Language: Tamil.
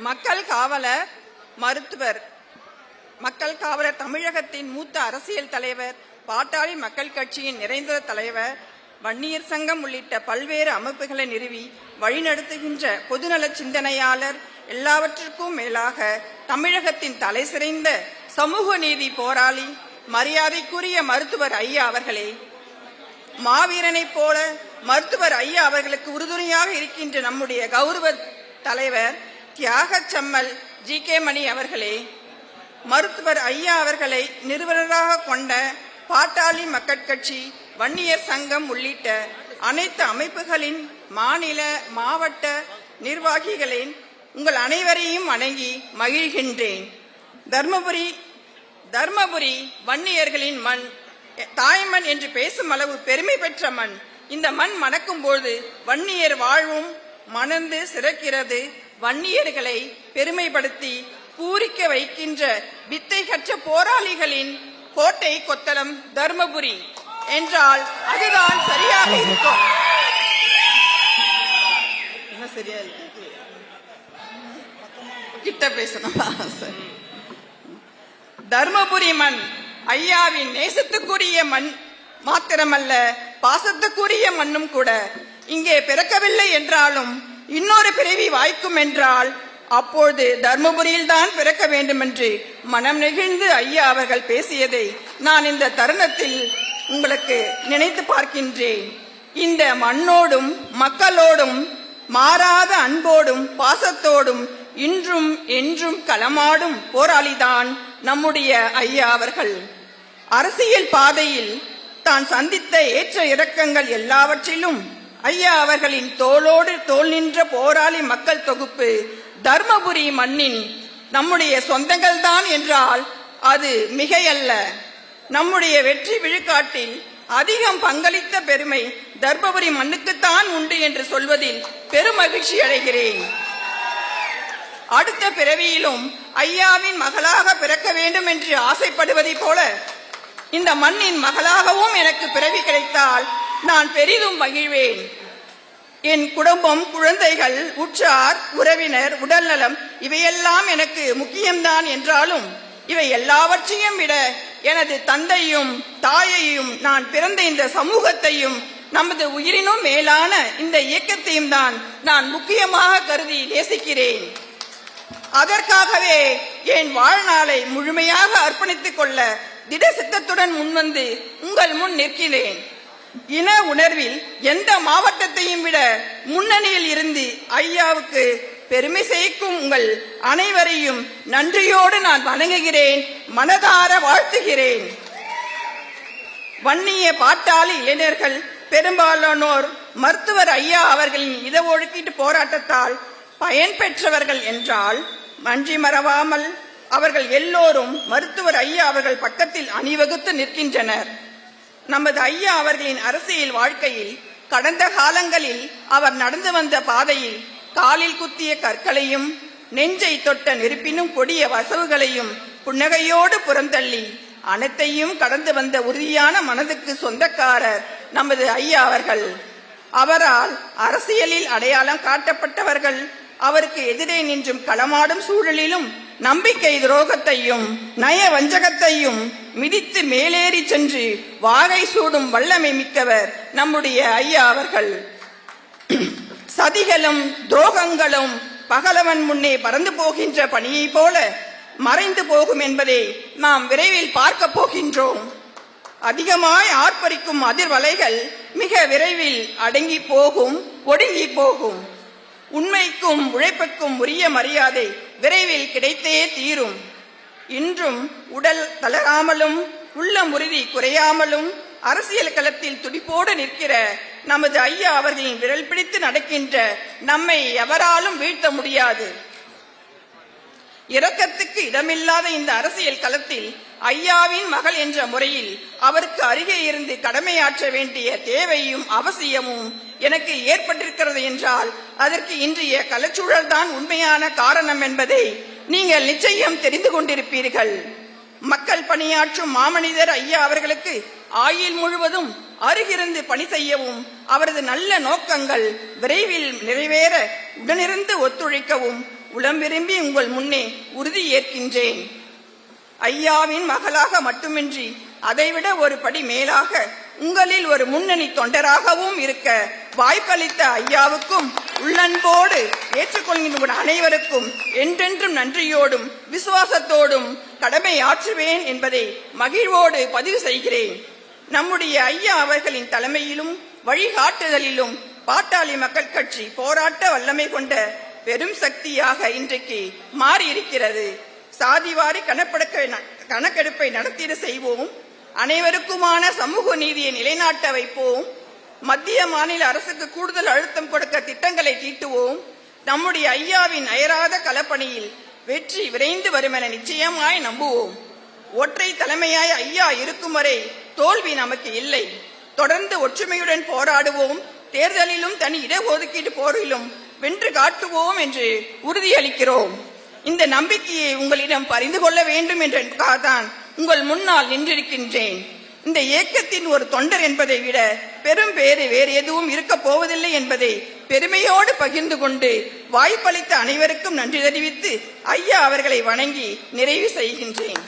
மக்கள் காவலர் மருத்துவர் மக்கள் காவலர் தமிழகத்தின் மூத்த அரசியல் தலைவர், பாட்டாளி மக்கள் கட்சியின் நிறைந்த தலைவர், வன்னியர் சங்கம் உள்ளிட்ட பல்வேறு அமைப்புகளை நிறுவி வழிநடத்துகின்ற பொதுநல சிந்தனையாளர், எல்லாவற்றிற்கும் மேலாக தமிழகத்தின் தலைசிறந்த சமூக நீதி போராளி, மரியாதைக்குரிய மருத்துவர் ஐயா அவர்களே, மாவீரனைப் போல மருத்துவர் ஐயா அவர்களுக்கு உறுதுணையாக இருக்கின்ற நம்முடைய கௌரவ தலைவர் தியாகச்சம்மல் ஜி.கே. மணி அவர்களே, மருத்துவர் ஐயா அவர்களை நிறுவனராக கொண்ட பாட்டாளி மக்கள் கட்சி, வன்னியர் சங்கம் உள்ளிட்ட அனைத்து அமைப்புகளின் மாநில மாவட்ட நிர்வாகிகளின் உங்கள் அனைவரையும் வணங்கி மகிழ்கின்றேன். தர்மபுரி வன்னியர்களின் மண், தாய்மண் என்று பேசும் அளவு பெருமை பெற்ற மண். இந்த மண் மணக்கும் போது வன்னியர் வாழ்வும் மணந்து சிறக்கிறது. வன்னியர்களை பெருமைப்படுத்தி பூரிக்க வைக்கின்ற வித்தை கற்ற போராளிகளின் கோட்டை கொத்தளம் தர்மபுரி என்றால் அதுதான் சரியாக இருக்கும். சரியா கிட்ட பேசணும். தர்மபுரி மண் ஐயாவின் நேசத்துக்குரிய மண் மாத்திரமல்ல, பாசத்துக்குரிய மண்ணும் கூட. இங்கே பிறக்கவில்லை என்றாலும் இன்னொரு பிறவி வாய்க்கும் என்றால் அப்போது தர்மபுரியில் தான் பிறக்க வேண்டும் என்று மனம் நெகிழ்ந்து ஐயா அவர்கள் பேசியதை நான் இந்த தருணத்தில் உங்களுக்கு நினைத்து பார்க்கின்றேன். இந்த மண்ணோடும் மக்களோடும் மாறாத அன்போடும் பாசத்தோடும் இன்றும் என்றும் களமாடும் போராளிதான் நம்முடைய ஐயா அவர்கள். அரசியல் பாதையில் தான் சந்தித்த ஏற்ற இறக்கங்கள் எல்லாவற்றிலும் ஐயா அவர்களின் தோளோடு தோள் நின்ற போராளி மக்கள் தொகுப்பு தர்மபுரி மண்ணின் நம்முடைய சொந்தங்கள் தான் என்றால் அது மிகையல்ல. நம்முடைய வெற்றி விழுக்காட்டில் அதிகம் பங்களித்த பெருமை தர்மபுரி மண்ணுக்குத்தான் உண்டு என்று சொல்வதில் பெருமகிழ்ச்சி அடைகிறேன். அடுத்த பிறவியிலும் ஐயாவின் மகளாக பிறக்க வேண்டும் என்று ஆசைப்படுவதைப் போல இந்த மண்ணின் மகளாகவும் எனக்கு பிறவி கிடைத்தால் நான் பெரிதும் மகிழ்வேன். என் குடும்பம், குழந்தைகள், உற்றார், உறவினர், உடல்நலம் இவையெல்லாம் எனக்கு முக்கியம்தான் என்றாலும் இவை எல்லாவற்றையும் விட எனது தந்தையும் தாயையும், நான் பிறந்த இந்த சமூகத்தையும், நமது உயிரினும் மேலான இந்த இயக்கத்தையும் தான் நான் முக்கியமாக கருதி நேசிக்கிறேன். அதற்காகவே என் வாழ்நாளை முழுமையாக அர்ப்பணித்துக் கொள்ள திட சித்தத்துடன் முன்வந்து உங்கள் முன் நிற்கிறேன். இன உணர்வில் எந்த மாவட்டத்தையும் விட முன்னணியில் இருந்து ஐயாவுக்கு பெருமை சேர்க்கும் உங்கள் அனைவரையும் நன்றியோடு நான் வணங்குகிறேன், மனதார வாழ்த்துகிறேன். வன்னிய பாட்டாளி இளைஞர்கள் பெரும்பாலானோர் மருத்துவர் ஐயா அவர்களின் இட ஒதுக்கீட்டு போராட்டத்தால் பயன் பெற்றவர்கள் என்றால் நன்றி மறவாமல் அவர்கள் எல்லோரும் மருத்துவர் ஐயா அவர்கள் பக்கத்தில் அணிவகுத்து நிற்கின்றனர். நமது ஐயா அவர்களின் அரசியல் வாழ்க்கையில் கடந்த காலங்களில் அவர் நடந்து வந்த பாதையில் காலில் குத்திய கற்களையும் நெஞ்சை தொட்ட நெருப்பினும் கொடிய வசவுகளையும் புன்னகையோடு புறந்தள்ளி அனைத்தையும் கடந்து வந்த உறுதியான மனதுக்கு சொந்தக்காரர் நமது ஐயா அவர்கள். அவரால் அரசியலில் அடையாளம் காட்டப்பட்டவர்கள் அவருக்கு எதிரே நின்றும் களமாடும் சூழலிலும் நம்பிக்கை துரோகத்தையும் நய வஞ்சகத்தையும் மிதித்து மேலேறி சென்று வாகை சூடும் வல்லமை மிக்கவர் நம்முடைய ஐயா அவர்கள். சதிகளும் துரோகங்களும் பகலவன் முன்னே பறந்து போகின்ற பணியை போல மறைந்து போகும் என்பதை நாம் விரைவில் பார்க்க போகின்றோம். அதிகமாய் ஆர்ப்பரிக்கும் அதிர்வலைகள் மிக விரைவில் அடங்கி போகும், ஒடுங்கி போகும். உண்மைக்கும் உழைப்புக்கும் உரிய மரியாதை விரைவில் கிடைத்தே தீரும். இன்றும் உடல் தளராமலும் உள்ளம் உறுதி குறையாமலும் அரசியல் களத்தில் துடிப்போடு நிற்கிற நமது ஐயா அவர்களின் விரல் பிடித்து நடக்கின்ற நம்மை எவராலும் வீழ்த்த முடியாது. இரக்கத்துக்கு இடமில்லாத இந்த அரசியல் களத்தில் ஐயாவின் மகள் என்ற முறையில் அவருக்கு அருகே இருந்து கடமையாற்ற வேண்டிய தேவையும் அவசியமும் எனக்கு ஏற்பட்டிருக்கிறது என்றால் அதற்கு இன்றைய களச்சூழல் தான் உண்மையான காரணம் என்பதை நீங்கள் நிச்சயம் தெரிந்து கொண்டிருப்பீர்கள். மக்கள் பணியாற்றும் மாமனிதர் ஐயா அவர்களுக்கு ஆயுள் முழுவதும் அருகிருந்து பணி செய்யவும் அவரது நல்ல நோக்கங்கள் விரைவில் நிறைவேற உடனிருந்து ஒத்துழைக்கவும் உளம் விரும்பி உங்கள் முன்னே உறுதி ஏற்கின்றேன். ஐயாவின் மகளாக மட்டுமின்றி அதைவிட ஒரு படி மேலாக உங்களில் ஒரு முன்னணி தொண்டராகவும் இருக்க வாய்ப்பளித்த ஐயாவுக்கும் உள்ளன்போடு ஏற்றுக்கொள்கின்ற அனைவருக்கும் என்றென்றும் நன்றியோடும் விசுவாசத்தோடும் கடமை ஆற்றுவேன் என்பதை மகிழ்வோடு பதிவு செய்கிறேன். நம்முடைய ஐயா அவர்களின் தலைமையிலும் வழிகாட்டுதலிலும் பாட்டாளி மக்கள் கட்சி போராட்ட வல்லமை கொண்ட பெரும் சக்தியாக இன்றைக்கு மாறியிருக்கிறது. சாதிவாரி கணக்கெடுப்பை நடத்திட செய்வோம். அனைவருக்குமான சமூக நீதியை நிலைநாட்ட வைப்போம். மத்திய மாநில அரசுக்கு கூடுதல் அழுத்தம் கொடுக்க திட்டங்களை தீட்டுவோம். நம்முடைய ஐயாவின் அயராத களப்பணியில் வெற்றி விரைந்து வரும் என நிச்சயமாய் நம்புவோம். ஒற்றை தலைமையாய் ஐயா இருக்கும் வரை தோல்வி நமக்கு இல்லை. தொடர்ந்து ஒற்றுமையுடன் போராடுவோம். தேர்தலிலும் தனி இடஒதுக்கீடு போரிலும் வென்று காட்டுவோம் என்று உறுதியளிக்கிறோம். இந்த நம்பிக்கையை உங்களிடம் பரிந்து கொள்ள வேண்டும் என்றதான் உங்கள் முன்னால் நின்றிருக்கின்றேன். இந்த இயக்கத்தின் ஒரு தொண்டர் என்பதை விட பெரும் பேறு வேறு எதுவும் இருக்க போவதில்லை என்பதை பெருமையோடு பகிர்ந்து கொண்டு வாய்ப்பளித்த அனைவருக்கும் நன்றி தெரிவித்து ஐயா அவர்களை வணங்கி நிறைவு செய்கின்றேன்.